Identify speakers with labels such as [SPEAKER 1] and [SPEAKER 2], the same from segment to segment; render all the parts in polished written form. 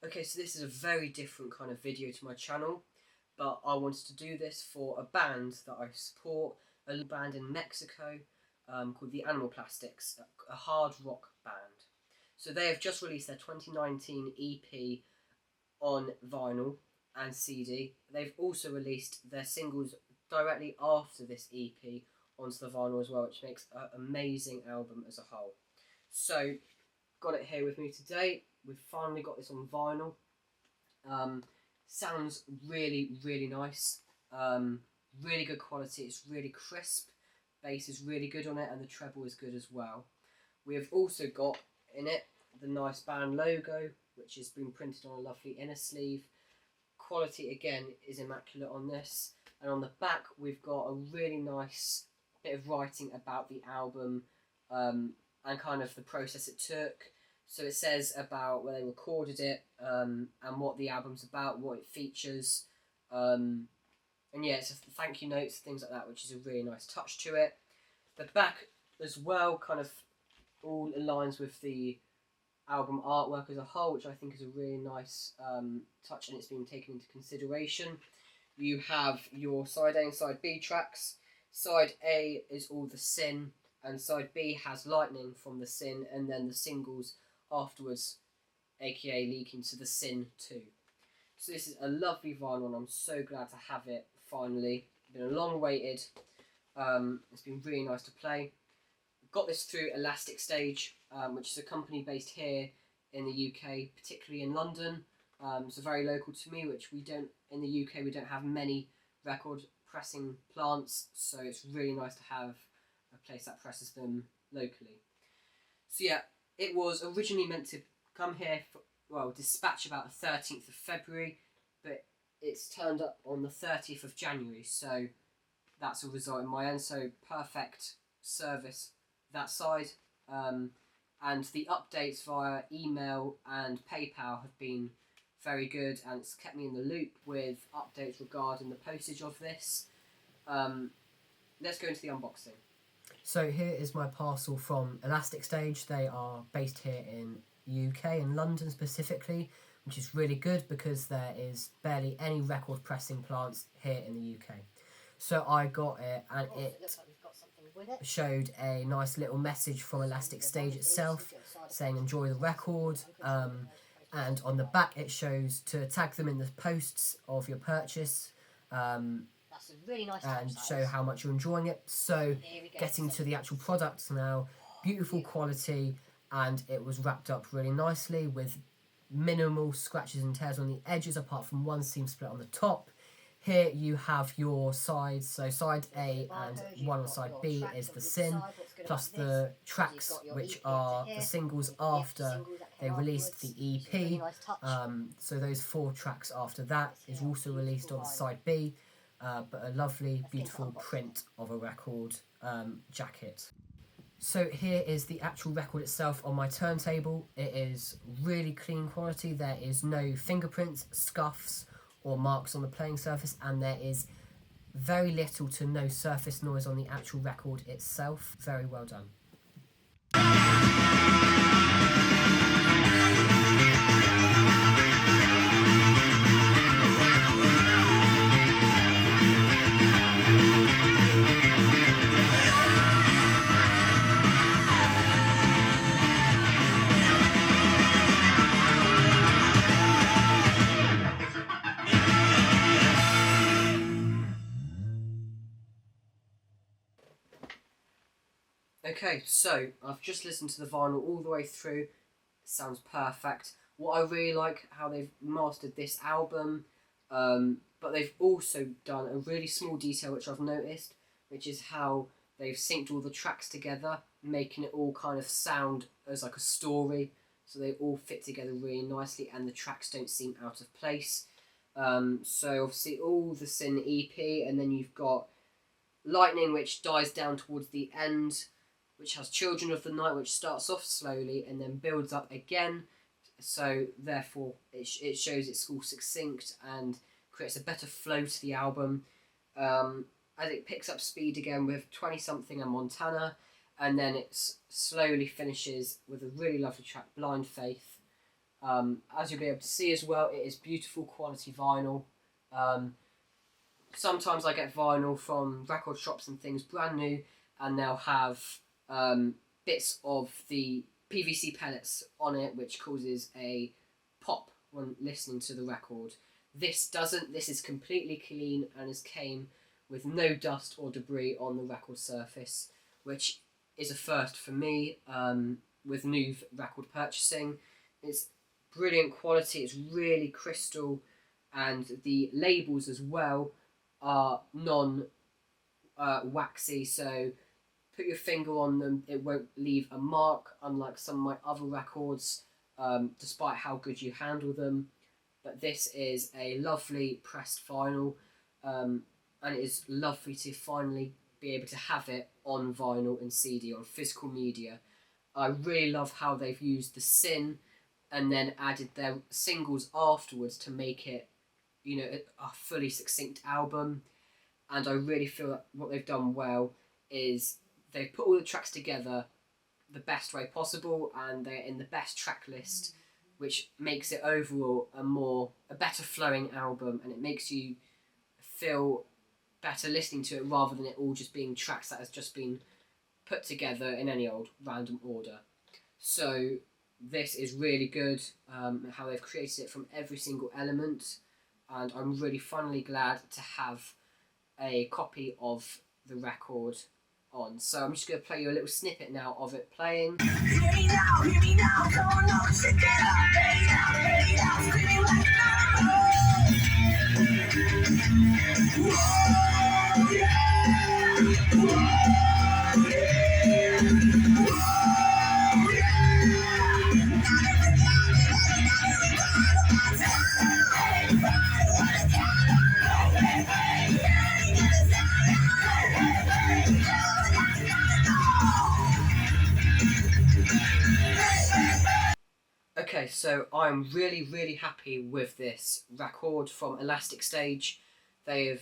[SPEAKER 1] Okay, so this is a very different kind of video to my channel, but I wanted to do this for a band that I support, a little band in Mexico called the Animal Plastics, a hard rock band. So they have just released their 2019 EP on vinyl and CD. They've also released their singles directly after this EP onto the vinyl as well, which makes an amazing album as a whole. So, got it here with me today. We've finally got this on vinyl. Sounds really, really nice. Really good quality. It's really crisp. Bass is really good on it, and the treble is good as well. We have also got in it the nice band logo, which has been printed on a lovely inner sleeve. Quality again is immaculate on this, and on the back we've got a really nice bit of writing about the album and kind of the process it took. So it says about where they recorded it and what the album's about, what it features, and yeah, it's thank you notes, things like that, which is a really nice touch to it. The back as well kind of all aligns with the album artwork as a whole, which I think is a really nice touch, and it's been taken into consideration. You have your side A and side B tracks. Side A is all the Sin, and side B has Lightning from the Sin, and then the singles afterwards, aka leaking to the Sin 2. So this is a lovely vinyl, and I'm so glad to have it finally. It's been a long waited. It's been really nice to play. Got this through Elastic Stage, which is a company based here in the UK, particularly in London. So very local to me, which we don't, in the UK, we don't have many record pressing plants, so it's really nice to have a place that presses them locally. So yeah, it was originally meant to come here, dispatch about the 13th of February, but it's turned up on the 30th of January, so that's a result in my end, so perfect service that side. And the updates via email and PayPal have been very good, and it's kept me in the loop with updates regarding the postage of this. Let's go into the unboxing. So here is my parcel from Elastic Stage. They are based here in UK, in London specifically, which is really good because there is barely any record pressing plants here in the UK. So I got it, and it showed a nice little message from Elastic Stage itself saying enjoy the record, and on the back it shows to tag them in the posts of your purchase,
[SPEAKER 2] That's a really nice
[SPEAKER 1] and show how much you're enjoying it. So getting to the actual product now, beautiful quality, and it was wrapped up really nicely with minimal scratches and tears on the edges apart from one seam split on the top. Here you have your sides, so side A and one on side B is the Sin, plus the tracks which are the singles after they released the EP. So those 4 tracks after that is also released on side B, but a lovely, beautiful print of a record jacket. So here is the actual record itself on my turntable. It is really clean quality. There is no fingerprints, scuffs, or marks on the playing surface, and there is very little to no surface noise on the actual record itself. Very well done. Okay, so I've just listened to the vinyl all the way through. It sounds perfect. What I really like, how they've mastered this album, but they've also done a really small detail which I've noticed, which is how they've synced all the tracks together, making it all kind of sound as like a story, so they all fit together really nicely and the tracks don't seem out of place. So obviously all the Sin EP, and then you've got Lightning, which dies down towards the end, which has Children of the Night, which starts off slowly and then builds up again. So therefore it shows it's all succinct and creates a better flow to the album. As it picks up speed again with 20 something and Montana, and then it slowly finishes with a really lovely track, Blind Faith, As you'll be able to see as well, it is beautiful quality vinyl. Sometimes I get vinyl from record shops and things brand new, and they'll have bits of the PVC pellets on it, which causes a pop when listening to the record. This doesn't. This is completely clean and has came with no dust or debris on the record surface, which is a first for me with new record purchasing. It's brilliant quality. It's really crystal, and the labels as well are non-waxy, so put your finger on them, it won't leave a mark, unlike some of my other records, despite how good you handle them. But this is a lovely pressed vinyl, and it is lovely to finally be able to have it on vinyl and CD, on physical media. I really love how they've used the sin and then added their singles afterwards to make it, you know, a fully succinct album. And I really feel that what they've done well is they've put all the tracks together the best way possible, and they're in the best track list, which makes it overall a better flowing album, and it makes you feel better listening to it rather than it all just being tracks that has just been put together in any old random order. So this is really good, how they've created it from every single element, and I'm really finally glad to have a copy of the record on. So I'm just going to play you a little snippet now of it playing.
[SPEAKER 3] Hear me now, come on, no, shake it up, lay it out, screaming like whoa, yeah, whoa, yeah, whoa,
[SPEAKER 1] Okay, so I'm really happy with this record from Elastic Stage. They have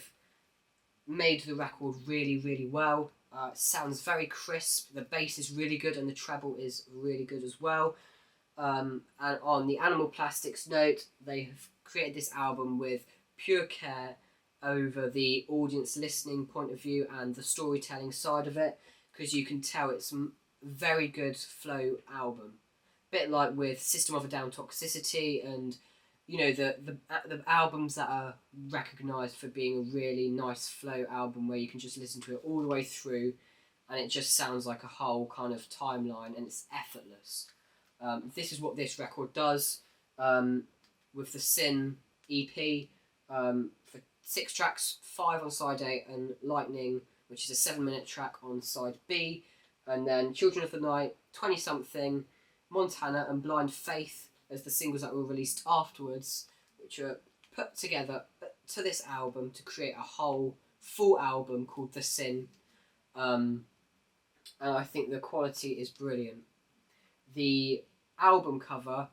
[SPEAKER 1] made the record really well. It sounds very crisp, the bass is really good and the treble is really good as well. And on the Animal Plastics note, they have created this album with pure care over the audience listening point of view and the storytelling side of it, because you can tell it's a very good flow album. Bit like with System of a Down Toxicity, and you know the albums that are recognised for being a really nice flow album where you can just listen to it all the way through and it just sounds like a whole kind of timeline and it's effortless. This is what this record does with the Sin EP for 6 tracks, 5 on side A and Lightning, which is a 7-minute track on side B, and then Children of the Night, 20 something, Montana and Blind Faith as the singles that were released afterwards, which are put together to this album to create a whole full album called The Sin. And I think the quality is brilliant. The album cover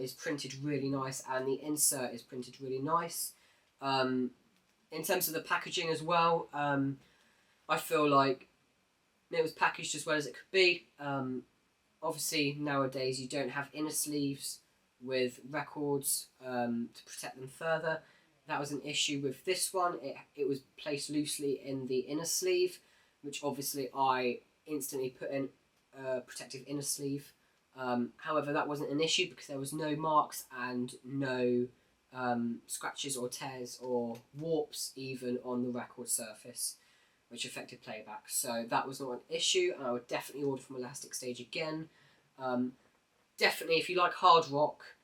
[SPEAKER 1] is printed really nice and the insert is printed really nice. In terms of the packaging as well, I feel like it was packaged as well as it could be. Obviously nowadays you don't have inner sleeves with records to protect them further. That was an issue with this one. It was placed loosely in the inner sleeve, which obviously I instantly put in a protective inner sleeve. However, that wasn't an issue because there was no marks and no scratches or tears or warps even on the record surface, which affected playback. So that was not an issue, and I would definitely order from Elastic Stage again. Definitely, if you like hard rock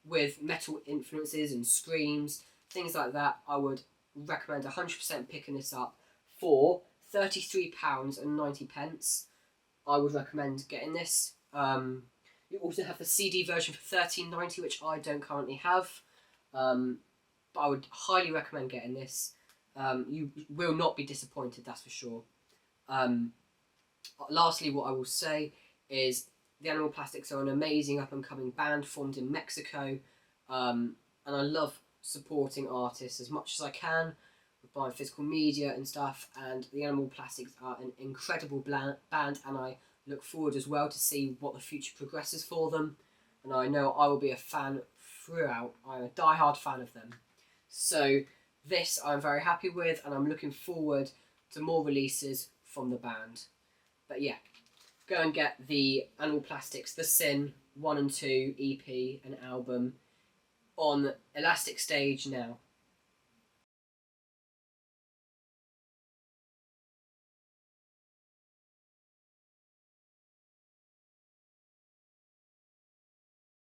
[SPEAKER 1] with metal influences and screams, things like that, I would recommend 100% picking this up for £33.90. I would recommend getting this. You also have the CD version for £13.90, which I don't currently have, but I would highly recommend getting this. You will not be disappointed, that's for sure. Lastly, what I will say is the Animal Plastics are an amazing up-and-coming band formed in Mexico, and I love supporting artists as much as I can with buying physical media and stuff, and the Animal Plastics are an incredible band, and I look forward as well to see what the future progresses for them, and I know I will be a fan throughout. I'm a die-hard fan of them. So this I'm very happy with, and I'm looking forward to more releases from the band. But yeah, go and get the Animal Plastics The Sin 1 and 2 EP and album on Elastic Stage now.